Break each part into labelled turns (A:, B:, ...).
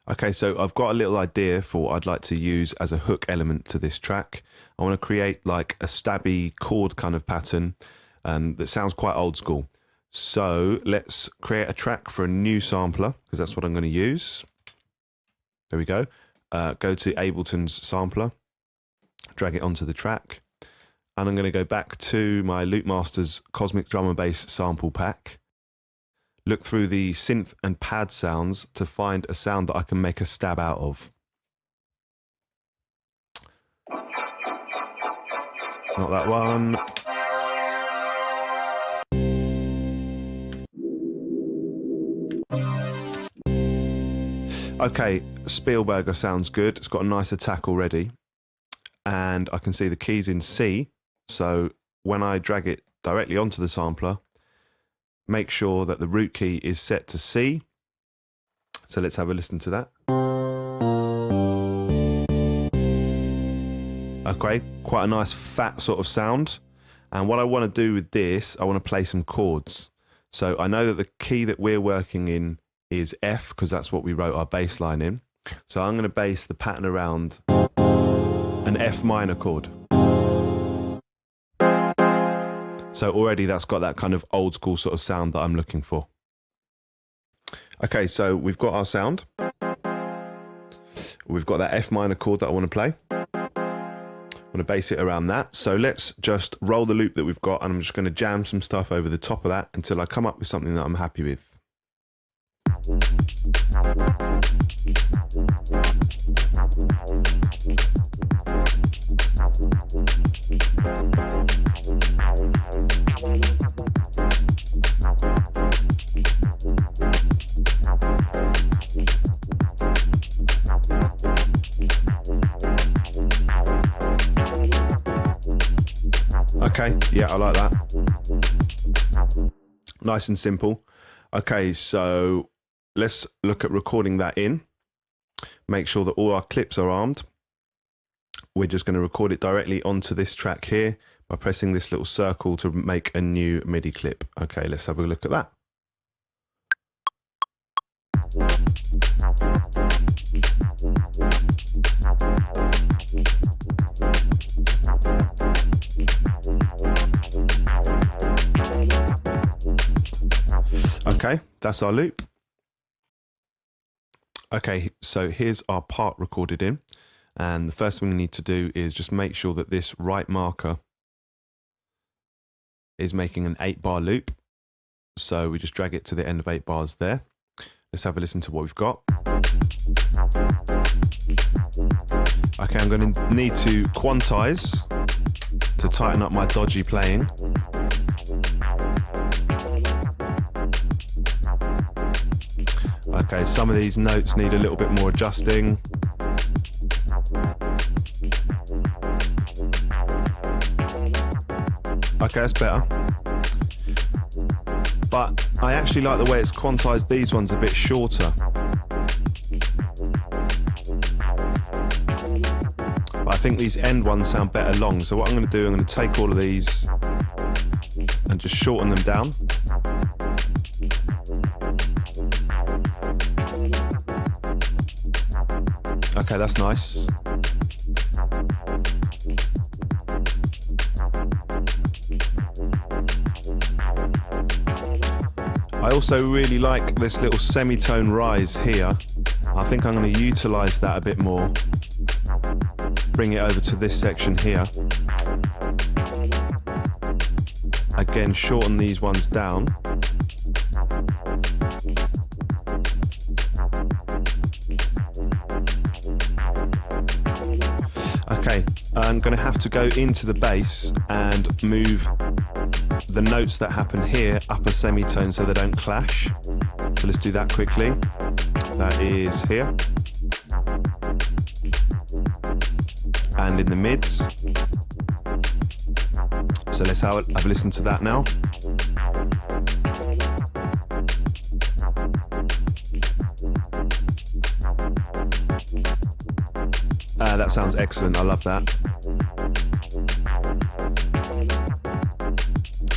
A: Okay, so I've got a little idea for what I'd like to use as a hook element to this track. I want to create like a stabby chord kind of pattern that sounds quite old school. So let's create a track for a new sampler, because that's what I'm going to use. There we go. Go to Ableton's sampler, drag it onto the track, and I'm going to go back to my Loopmasters Cosmic Drum and Bass sample pack. Look through the synth and pad sounds to find a sound that I can make a stab out of. Not that one. Okay, Spielberger sounds good. It's got a nice attack already. And I can see the keys in C. So when I drag it directly onto the sampler, make sure that the root key is set to C. So let's have a listen to that. Okay, quite a nice fat sort of sound. And what I want to do with this, I want to play some chords. So I know that the key that we're working in is F, because that's what we wrote our bass line in. So I'm going to base the pattern around an F minor chord. So already that's got that kind of old school sort of sound that I'm looking for. Okay, so we've got our sound. We've got that F minor chord that I want to play. I'm going to base it around that. So let's just roll the loop that we've got, and I'm just going to jam some stuff over the top of that until I come up with something that I'm happy with. Okay, yeah, I like that. Nice and simple. Okay, so let's look at recording that in. Make sure that all our clips are armed. We're just going to record it directly onto this track here by pressing this little circle to make a new MIDI clip. Okay, let's have a look at that. Okay, that's our loop. Okay, so here's our part recorded in. And the first thing we need to do is just make sure that this right marker is making an 8-bar loop. So we just drag it to the end of 8 bars there. Let's have a listen to what we've got. Okay, I'm going to need to quantize to tighten up my dodgy playing. Okay, some of these notes need a little bit more adjusting. Okay, that's better. But I actually like the way it's quantized these ones a bit shorter. But I think these end ones sound better long. So what I'm going to do, I'm going to take all of these and just shorten them down. Okay, that's nice. I also really like this little semitone rise here. I think I'm going to utilize that a bit more. Bring it over to this section here. Again, shorten these ones down. Okay, I'm going to have to go into the bass and move the notes that happen here up a semitone so they don't clash. So let's do that quickly. That is here. And in the mids. So let's have a listen to that now. That sounds excellent, I love that.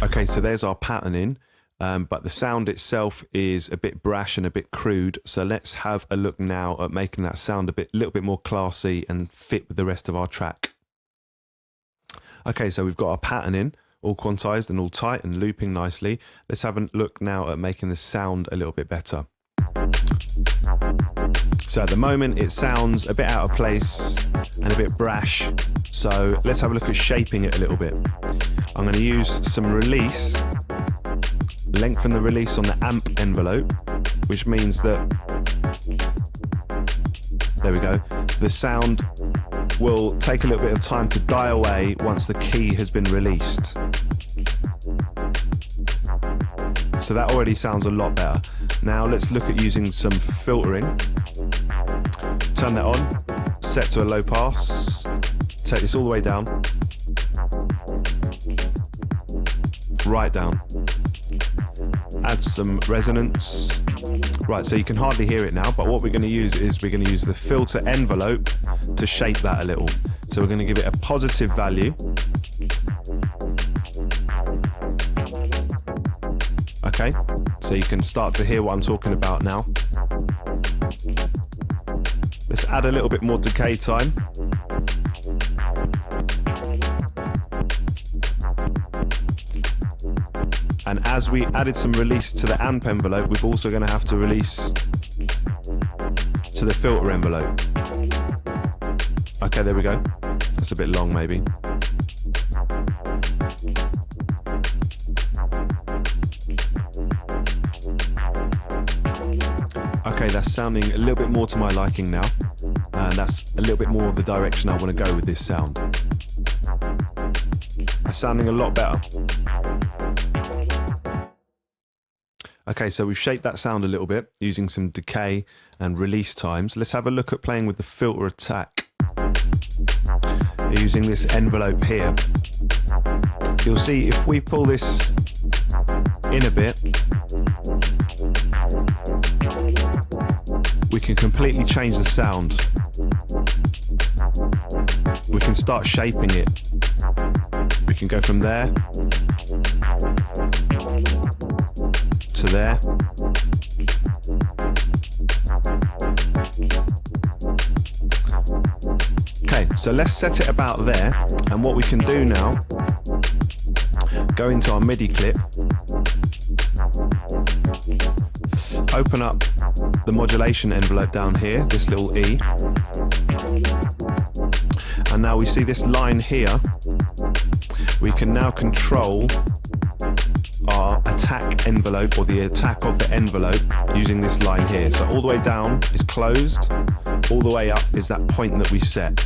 A: Okay, so there's our pattern in. but the sound itself is a bit brash and a bit crude. So let's have a look now at making that sound a little bit more classy and fit with the rest of our track. Okay, so we've got our pattern in, all quantized and all tight and looping nicely. Let's have a look now at making the sound a little bit better. So at the moment it sounds a bit out of place and a bit brash. So let's have a look at shaping it a little bit. I'm going to use some release, lengthen the release on the amp envelope, which means that, there we go, the sound will take a little bit of time to die away once the key has been released. So that already sounds a lot better. Now let's look at using some filtering. Turn that on, set to a low pass, take this all the way down, right down. Add some resonance. Right, so you can hardly hear it now, but what we're going to use is we're going to use the filter envelope to shape that a little. So we're going to give it a positive value. Okay, so you can start to hear what I'm talking about now. Let's add a little bit more decay time. And as we added some release to the amp envelope, we're also going to have to release to the filter envelope. Okay, there we go. That's a bit long maybe. Okay, that's sounding a little bit more to my liking now. And that's a little bit more of the direction I want to go with this sound. That's sounding a lot better. Okay, so we've shaped that sound a little bit using some decay and release times. Let's have a look at playing with the filter attack. Using this envelope here. You'll see if we pull this in a bit, we can completely change the sound. We can start shaping it. We can go from there to there. Okay, so let's set it about there, and what we can do now, go into our MIDI clip, open up the modulation envelope down here, this little E, and now we see this line here. We can now control our attack envelope, or the attack of the envelope, using this line here. So all the way down is closed, all the way up is that point that we set.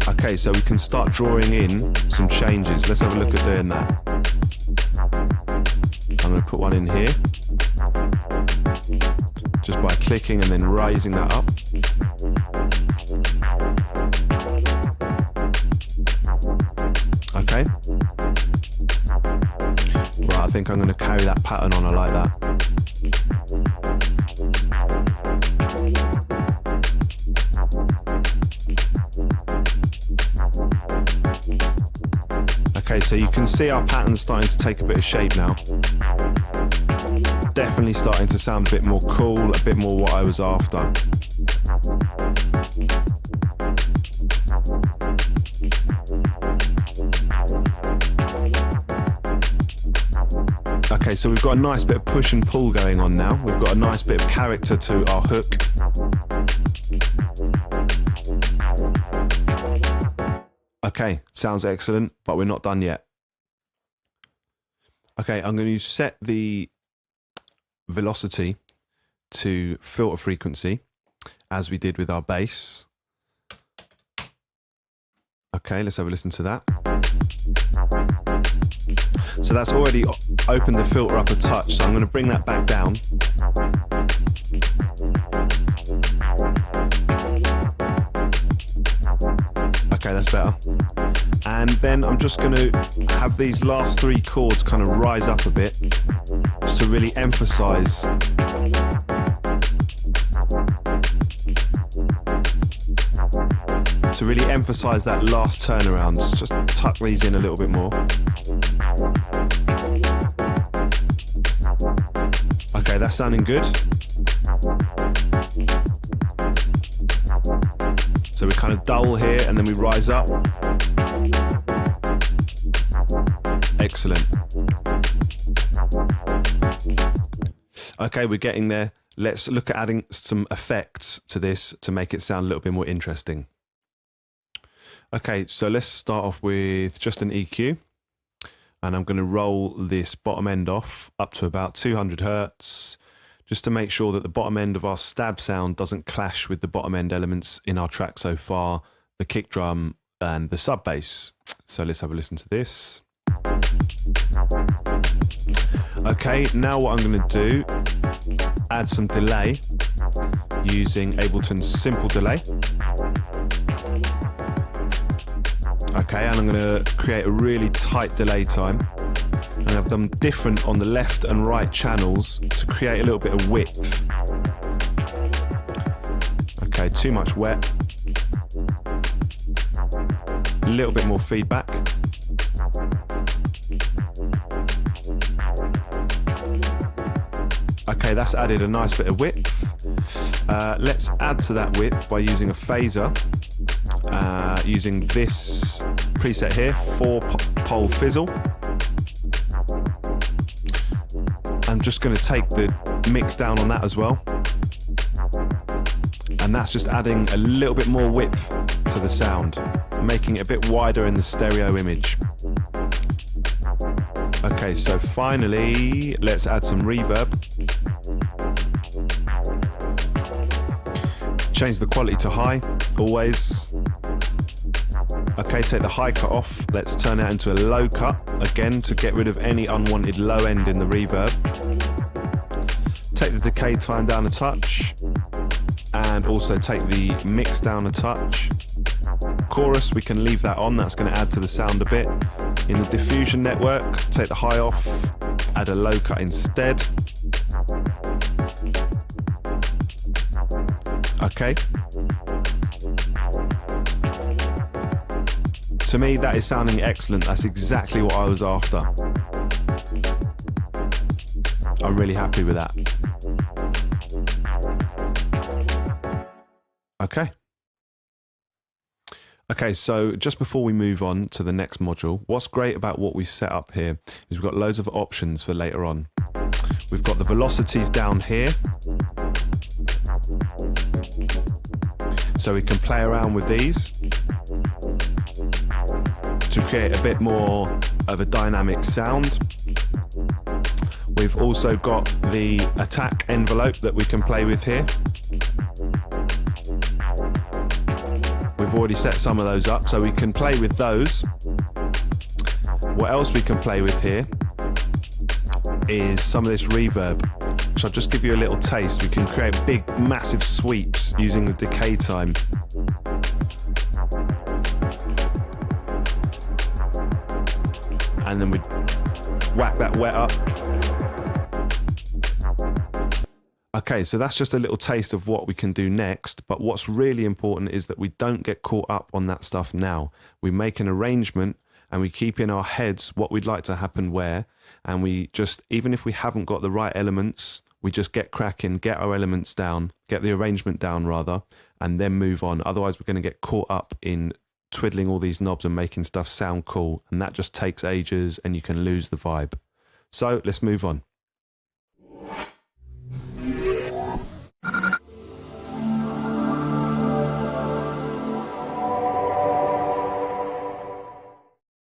A: Okay, so we can start drawing in some changes. Let's have a look at doing that. I'm going to put one in here, just by clicking and then raising that up. Okay. Right, I think I'm going to carry that pattern on. I like that. Okay, so you can see our pattern starting to take a bit of shape now. Definitely starting to sound a bit more cool, a bit more what I was after. Okay, so we've got a nice bit of push and pull going on now. We've got a nice bit of character to our hook. Okay, sounds excellent, but we're not done yet. Okay, I'm going to set the velocity to filter frequency, as we did with our bass. Okay, let's have a listen to that. So that's already opened the filter up a touch, so I'm going to bring that back down. Okay, that's better. And then I'm just going to have these last three chords kind of rise up a bit, just to really emphasize that last turnaround. Just tuck these in a little bit more. Okay, that's sounding good. So we kind of dull here and then we rise up. Excellent. Okay, we're getting there. Let's look at adding some effects to this to make it sound a little bit more interesting. Okay, so let's start off with just an EQ. And I'm going to roll this bottom end off up to about 200 Hertz, just to make sure that the bottom end of our stab sound doesn't clash with the bottom end elements in our track so far, the kick drum and the sub bass. So let's have a listen to this. Okay, now what I'm going to do, add some delay using Ableton's simple delay. Okay, and I'm going to create a really tight delay time. And I've done different on the left and right channels to create a little bit of width. Okay, too much wet. A little bit more feedback. Okay, that's added a nice bit of width. Let's add to that width by using a phaser. Using this preset here, 4-pole fizzle. I'm just going to take the mix down on that as well. And that's just adding a little bit more width to the sound, making it a bit wider in the stereo image. Okay, so finally, let's add some reverb. Change the quality to high, always. Okay, take the high cut off. Let's turn that into a low cut, again, to get rid of any unwanted low end in the reverb. Take the decay time down a touch, and also take the mix down a touch. Chorus, we can leave that on, that's going to add to the sound a bit. In the diffusion network, take the high off, add a low cut instead. Okay. To me, that is sounding excellent. That's exactly what I was after. I'm really happy with that. Okay. Okay, so just before we move on to the next module, what's great about what we've set up here is we've got loads of options for later on. We've got the velocities down here. So we can play around with these to create a bit more of a dynamic sound. We've also got the attack envelope that we can play with here. We've already set some of those up, so we can play with those. What else we can play with here is some of this reverb. So I'll just give you a little taste. We can create big, massive sweeps using the decay time. And then we whack that wet up. Okay, so that's just a little taste of what we can do next, but what's really important is that we don't get caught up on that stuff now. We make an arrangement and we keep in our heads what we'd like to happen where, and we just, even if we haven't got the right elements, we just get cracking, get our elements down, get the arrangement down rather, and then move on. Otherwise we're going to get caught up in twiddling all these knobs and making stuff sound cool, and that just takes ages and you can lose the vibe. So let's move on.